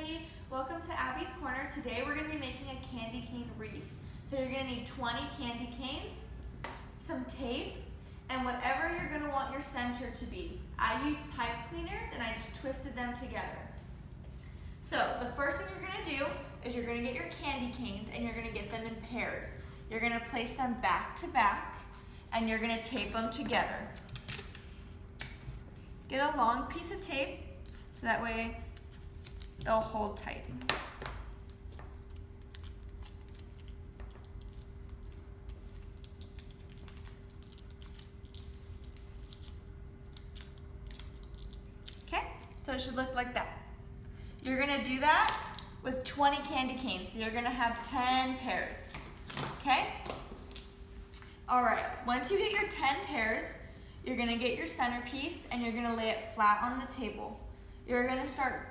everybody. Welcome to Abby's Corner. Today we're going to be making a candy cane wreath. So you're going to need 20 candy canes, some tape, and whatever you're going to want your center to be. I used pipe cleaners and I just twisted them together. So the first thing you're going to do is you're going to get your candy canes and you're going to get them in pairs. You're going to place them back to back and you're going to tape them together. Get a long piece of tape so that way they'll hold tight. Okay, so it should look like that. You're gonna do that with 20 candy canes, so you're gonna have 10 pairs, okay? All right, once you get your 10 pairs, you're gonna get your centerpiece and you're gonna lay it flat on the table. You're gonna start,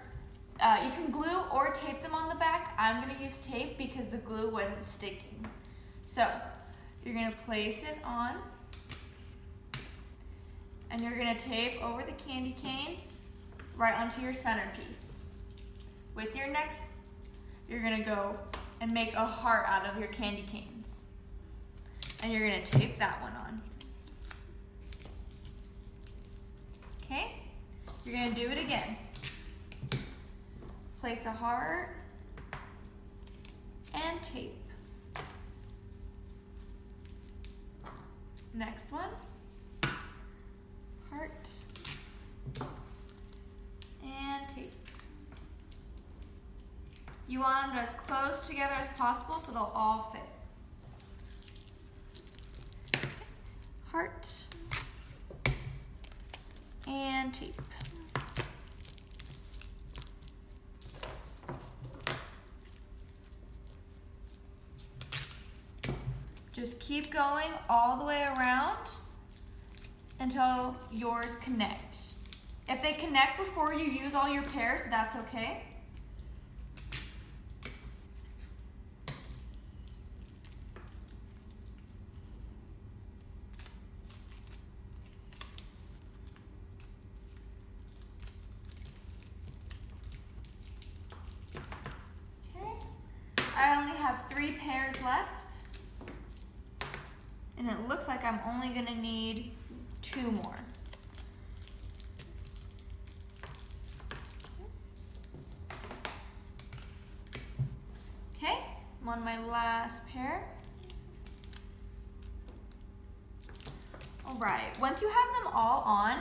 you can glue or tape them on the back. I'm gonna use tape because the glue wasn't sticking. So, you're gonna place it on and you're gonna tape over the candy cane right onto your centerpiece. With your next, you're gonna go and make a heart out of your candy canes. And you're gonna tape that one on. Okay, you're gonna do it again. Place a heart and tape. Next one, heart and tape. You want them as close together as possible so they'll all fit. Heart and tape. Just keep going all the way around until yours connect. If they connect before you use all your pairs, that's okay. I only have 3 pairs left, and it looks like I'm only gonna need 2 more. Okay, I'm on my last pair. All right, once you have them all on,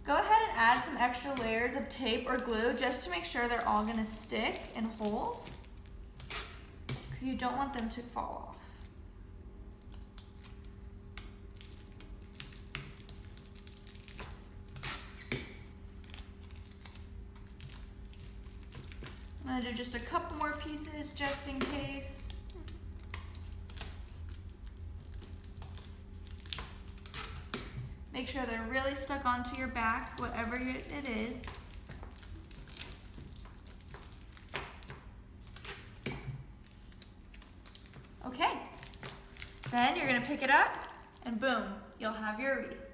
go ahead and add some extra layers of tape or glue just to make sure they're all gonna stick and hold. You don't want them to fall off. I'm going to do just a couple more pieces just in case. Make sure they're really stuck onto your back, whatever it is. Okay, then you're gonna pick it up and boom, you'll have your wreath.